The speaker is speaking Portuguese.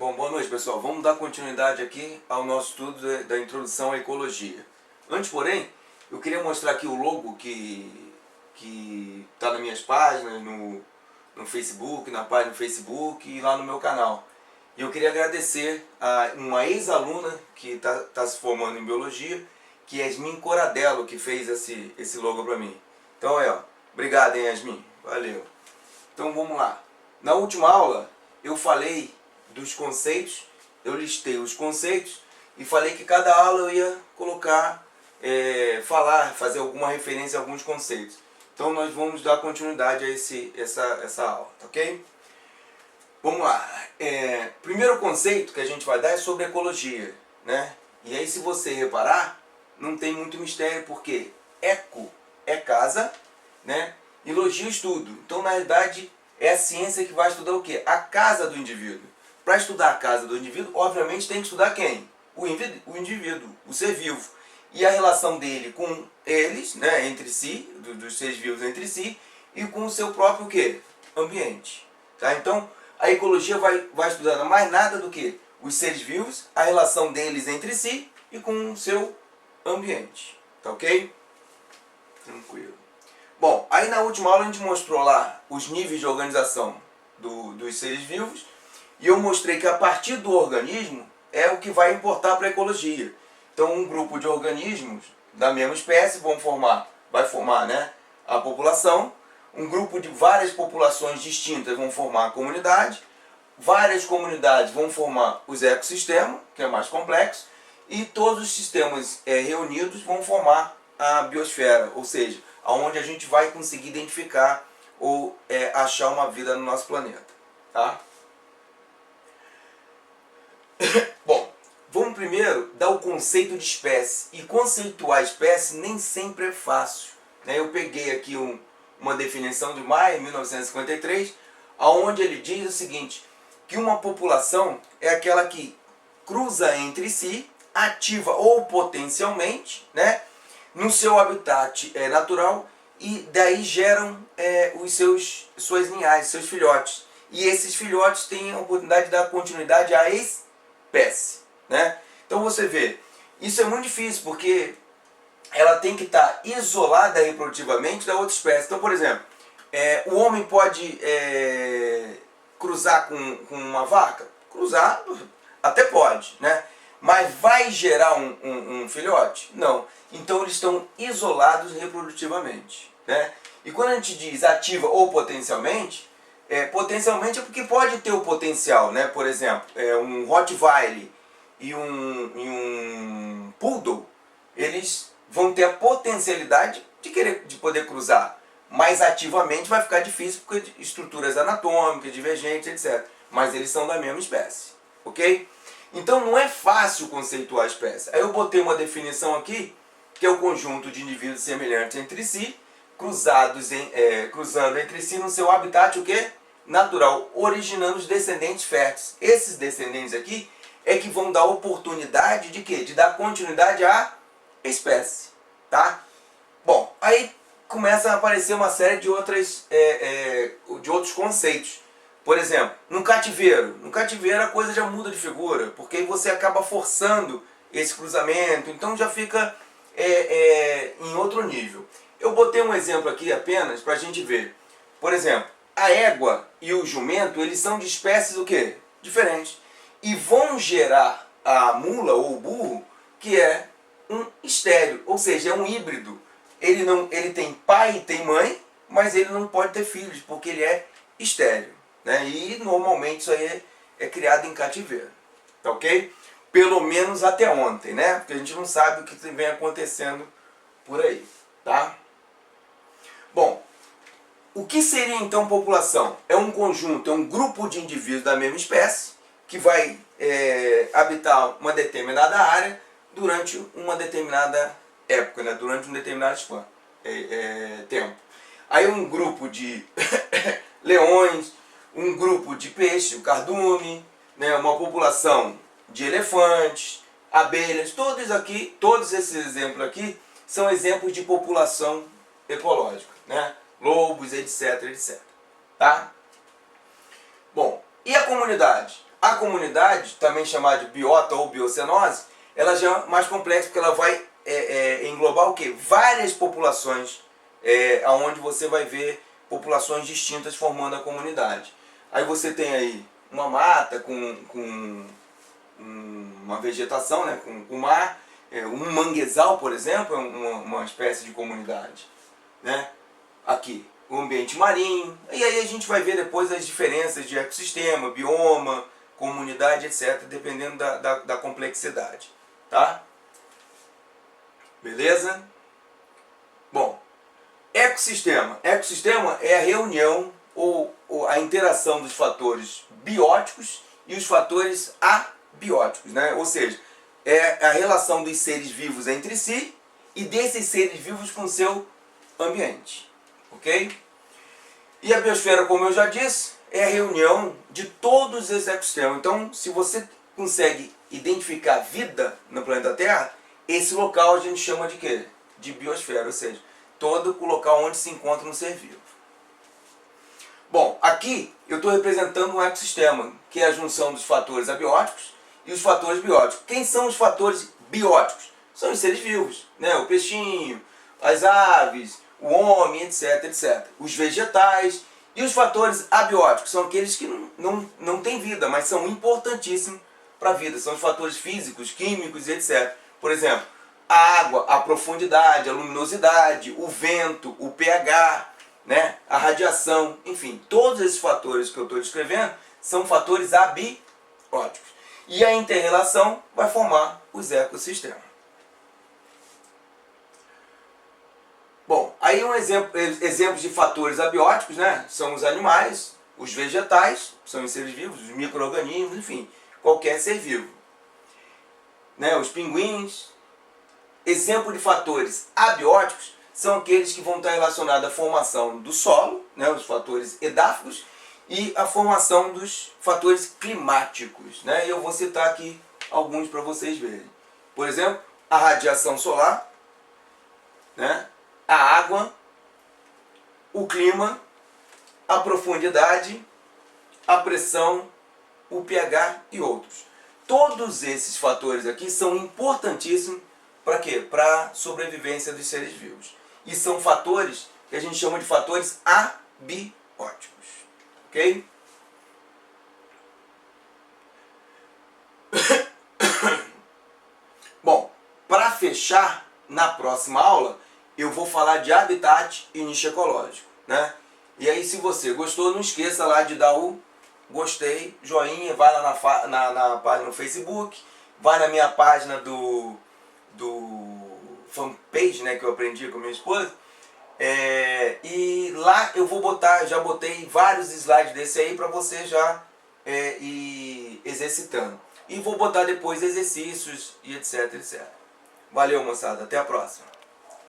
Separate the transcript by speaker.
Speaker 1: Bom, boa noite, pessoal. Vamos dar continuidade aqui ao nosso estudo da introdução à ecologia. Antes, porém, eu queria mostrar aqui o logo que está nas minhas páginas, no Facebook, na página do Facebook e lá no meu canal. E eu queria agradecer a uma ex-aluna que está se formando em biologia, que é Yasmin Coradello, que fez esse logo para mim. Então, obrigado, hein, Yasmin. Valeu. Então, vamos lá. Na última aula, eu falei dos conceitos, eu listei os conceitos e falei que cada aula eu ia colocar, fazer alguma referência a alguns conceitos. Então nós vamos dar continuidade a essa aula, tá ok? Vamos lá. Primeiro conceito que a gente vai dar é sobre ecologia, né? E aí, se você reparar, não tem muito mistério, porque eco é casa, né? E logia estudo. Então, na realidade, é a ciência que vai estudar o quê? A casa do indivíduo. Para estudar a casa do indivíduo, obviamente tem que estudar quem? O indivíduo, o ser vivo. E a relação dele com eles, né, entre si, dos seres vivos entre si, e com o seu próprio quê? Ambiente. Tá? Então, a ecologia vai estudar mais nada do que os seres vivos, a relação deles entre si e com o seu ambiente. Tá ok? Tranquilo. Bom, aí na última aula a gente mostrou lá os níveis de organização dos seres vivos. E eu mostrei que a partir do organismo é o que vai importar para a ecologia. Então, um grupo de organismos da mesma espécie vai formar, né, a população. Um grupo de várias populações distintas vão formar a comunidade. Várias comunidades vão formar os ecossistemas, que é mais complexo. E todos os sistemas reunidos vão formar a biosfera, ou seja, aonde a gente vai conseguir identificar ou achar uma vida no nosso planeta. Tá? Bom, vamos primeiro dar o conceito de espécie. E conceituar a espécie nem sempre é fácil, né? Eu peguei aqui uma definição de Maia, em 1953, onde ele diz o seguinte, que uma população é aquela que cruza entre si, ativa ou potencialmente, né, no seu habitat natural, e daí geram suas linhagens, seus filhotes. E esses filhotes têm a oportunidade de dar continuidade à espécie, né? Então você vê, isso é muito difícil, porque ela tem que estar isolada reprodutivamente da outra espécie. Então, por exemplo, o homem pode cruzar com uma vaca? Cruzar até pode, né? Mas vai gerar um filhote? Não. Então eles estão isolados reprodutivamente, né? E quando a gente diz ativa ou potencialmente, potencialmente é porque pode ter o potencial, né? Por exemplo, um Rottweiler e um Poodle, eles vão ter a potencialidade de poder cruzar, mas ativamente vai ficar difícil porque de estruturas anatômicas, divergentes, etc. Mas eles são da mesma espécie, ok? Então não é fácil conceituar a espécie. Aí eu botei uma definição aqui, que é o conjunto de indivíduos semelhantes entre si, cruzando entre si no seu habitat o quê? Natural, originando os descendentes férteis. Esses descendentes aqui é que vão dar oportunidade de quê? De dar continuidade à espécie, tá? Bom, aí começa a aparecer uma série de outros conceitos. Por exemplo, no cativeiro a coisa já muda de figura, porque aí você acaba forçando esse cruzamento, então já fica em outro nível. Eu botei um exemplo aqui apenas para a gente ver. Por exemplo, a égua e o jumento, eles são de espécies o quê? Diferentes. E vão gerar a mula ou o burro, que é um estéril, ou seja, é um híbrido. Ele tem pai e tem mãe, mas ele não pode ter filhos, porque ele é estéril, né? E normalmente isso aí é criado em cativeiro, tá ok? Pelo menos até ontem, né? Porque a gente não sabe o que vem acontecendo por aí, tá? Bom, o que seria então população? É um conjunto, é um grupo de indivíduos da mesma espécie que vai habitar uma determinada área durante uma determinada época, né? Durante um determinado tempo. Aí um grupo de leões, um grupo de peixes, o cardume, né? Uma população de elefantes, abelhas, todos esses exemplos aqui são exemplos de população ecológica, né? Lobos, etc, etc. Tá? Bom, e a comunidade? A comunidade, também chamada de biota ou biocenose, ela já é mais complexa porque ela vai englobar o quê? Várias populações, onde você vai ver populações distintas formando a comunidade. Aí você tem aí uma mata com uma vegetação, né, com mar, um manguezal, por exemplo, é uma espécie de comunidade, né? Aqui, o ambiente marinho, e aí a gente vai ver depois as diferenças de ecossistema, bioma, comunidade, etc., dependendo da complexidade, tá? Beleza? Bom, ecossistema. Ecossistema é a reunião ou a interação dos fatores bióticos e os fatores abióticos, né? Ou seja, é a relação dos seres vivos entre si e desses seres vivos com o seu ambiente, ok? E a biosfera, como eu já disse, é a reunião de todos esses ecossistemas. Então, se você consegue identificar vida no planeta Terra, esse local a gente chama de quê? De biosfera, ou seja, todo o local onde se encontra um ser vivo. Bom, aqui eu estou representando um ecossistema, que é a junção dos fatores abióticos e os fatores bióticos. Quem são os fatores bióticos? São os seres vivos, né? O peixinho, as aves, o homem, etc, etc. Os vegetais. E os fatores abióticos são aqueles que não têm vida, mas são importantíssimos para a vida. São os fatores físicos, químicos, etc. Por exemplo, a água, a profundidade, a luminosidade, o vento, o pH, né? A radiação, enfim, todos esses fatores que eu estou descrevendo são fatores abióticos. E a inter-relação vai formar os ecossistemas. Bom, aí exemplos de fatores abióticos, né? São os animais, os vegetais, são os seres vivos, os micro-organismos, enfim, qualquer ser vivo. Né? Os pinguins. Exemplo de fatores abióticos são aqueles que vão estar relacionados à formação do solo, né? Os fatores edáficos, e a formação dos fatores climáticos, né? E eu vou citar aqui alguns para vocês verem. Por exemplo, a radiação solar, né? A água, o clima, a profundidade, a pressão, o pH e outros. Todos esses fatores aqui são importantíssimos para quê? Para a sobrevivência dos seres vivos. E são fatores que a gente chama de fatores abióticos. Ok? Bom, para fechar, na próxima aula, eu vou falar de habitat e nicho ecológico, né? E aí, se você gostou, não esqueça lá de dar o gostei, joinha, vai lá na página no Facebook, vai na minha página do fanpage, né, que eu aprendi com a minha esposa, e lá eu vou botar, já botei vários slides desse aí para você já ir exercitando. E vou botar depois exercícios e etc, etc. Valeu, moçada, até a próxima.